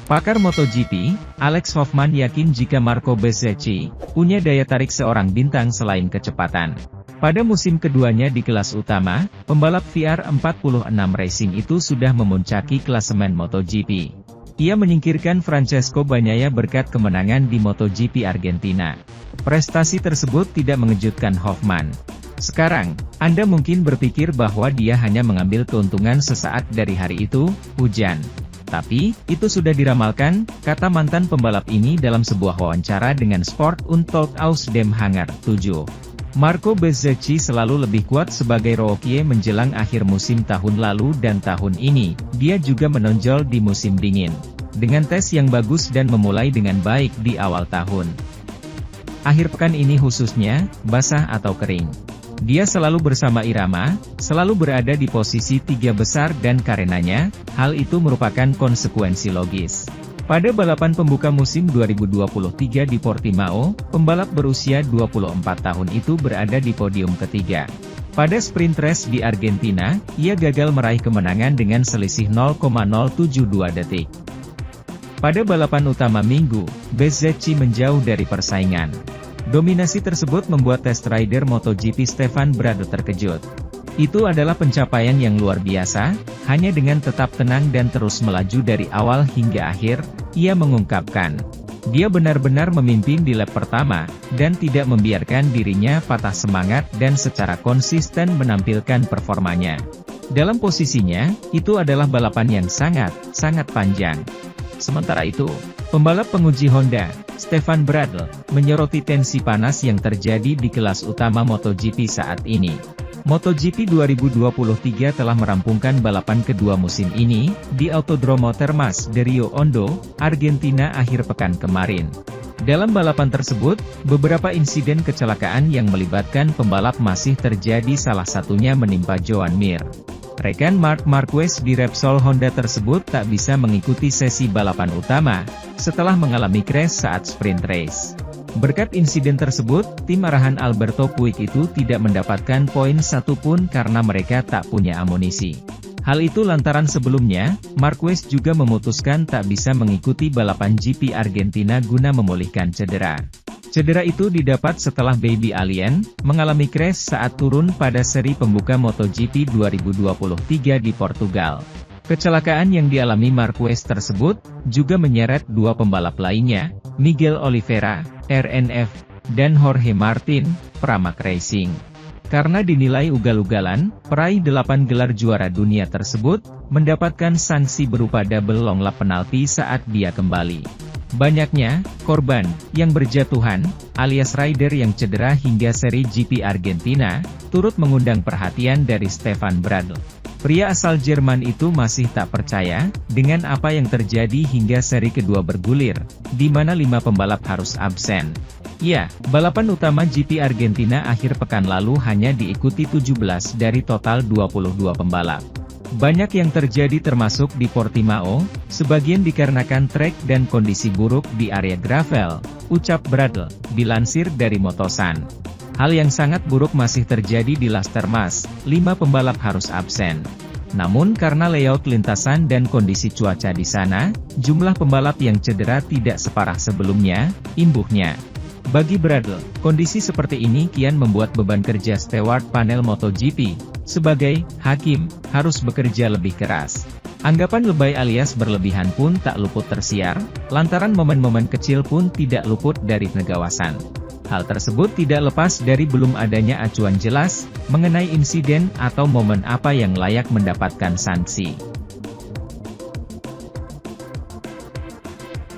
Pakar MotoGP, Alex Hoffman yakin jika Marco Bezzecchi punya daya tarik seorang bintang selain kecepatan. Pada musim keduanya di kelas utama, pembalap VR46 Racing itu sudah memuncaki klasemen MotoGP. Ia menyingkirkan Francesco Bagnaia berkat kemenangan di MotoGP Argentina. Prestasi tersebut tidak mengejutkan Hoffman. Sekarang, Anda mungkin berpikir bahwa dia hanya mengambil keuntungan sesaat dari hari itu, hujan. Tapi, itu sudah diramalkan, kata mantan pembalap ini dalam sebuah wawancara dengan Sport Untold aus dem Hangar 7. Marco Bezzecchi selalu lebih kuat sebagai rookie menjelang akhir musim tahun lalu dan tahun ini, dia juga menonjol di musim dingin. Dengan tes yang bagus dan memulai dengan baik di awal tahun. Akhir pekan ini khususnya, basah atau kering. Dia selalu bersama irama, selalu berada di posisi 3 besar dan karenanya, hal itu merupakan konsekuensi logis. Pada balapan pembuka musim 2023 di Portimao, pembalap berusia 24 tahun itu berada di podium ketiga. Pada sprint race di Argentina, ia gagal meraih kemenangan dengan selisih 0,072 detik. Pada balapan utama minggu, Bezzecchi menjauh dari persaingan. Dominasi tersebut membuat test rider MotoGP Stefan Bradl terkejut. Itu adalah pencapaian yang luar biasa, hanya dengan tetap tenang dan terus melaju dari awal hingga akhir, ia mengungkapkan. Dia benar-benar memimpin di lap pertama, dan tidak membiarkan dirinya patah semangat dan secara konsisten menampilkan performanya. Dalam posisinya, itu adalah balapan yang sangat panjang. Sementara itu, pembalap penguji Honda, Stefan Bradl, menyoroti tensi panas yang terjadi di kelas utama MotoGP saat ini. MotoGP 2023 telah merampungkan balapan kedua musim ini, di Autodromo Termas de Rio Hondo, Argentina akhir pekan kemarin. Dalam balapan tersebut, beberapa insiden kecelakaan yang melibatkan pembalap masih terjadi, salah satunya menimpa Joan Mir. Rekan Marc Marquez di Repsol Honda tersebut tak bisa mengikuti sesi balapan utama, setelah mengalami crash saat sprint race. Berkat insiden tersebut, tim arahan Alberto Puig itu tidak mendapatkan poin satupun karena mereka tak punya amunisi. Hal itu lantaran sebelumnya, Marquez juga memutuskan tak bisa mengikuti balapan GP Argentina guna memulihkan cedera. Cedera itu didapat setelah Baby Alien mengalami crash saat turun pada seri pembuka MotoGP 2023 di Portugal. Kecelakaan yang dialami Marquez tersebut juga menyeret dua pembalap lainnya, Miguel Oliveira, RNF, dan Jorge Martin, Pramac Racing. Karena dinilai ugal-ugalan, peraih 8 gelar juara dunia tersebut mendapatkan sanksi berupa double long lap penalti saat dia kembali. Banyaknya korban yang berjatuhan, alias rider yang cedera hingga seri GP Argentina, turut mengundang perhatian dari Stefan Bradl. Pria asal Jerman itu masih tak percaya dengan apa yang terjadi hingga seri kedua bergulir, di mana 5 pembalap harus absen. Ya, balapan utama GP Argentina akhir pekan lalu hanya diikuti 17 dari total 22 pembalap. Banyak yang terjadi termasuk di Portimao, sebagian dikarenakan trek dan kondisi buruk di area gravel, ucap Bradl, dilansir dari Motosan. Hal yang sangat buruk masih terjadi di Las Termas, 5 pembalap harus absen. Namun karena layout lintasan dan kondisi cuaca di sana, jumlah pembalap yang cedera tidak separah sebelumnya, imbuhnya. Bagi Bradl, kondisi seperti ini kian membuat beban kerja steward panel MotoGP, sebagai hakim, harus bekerja lebih keras. Anggapan lebay alias berlebihan pun tak luput tersiar, lantaran momen-momen kecil pun tidak luput dari pengawasan. Hal tersebut tidak lepas dari belum adanya acuan jelas, mengenai insiden atau momen apa yang layak mendapatkan sanksi.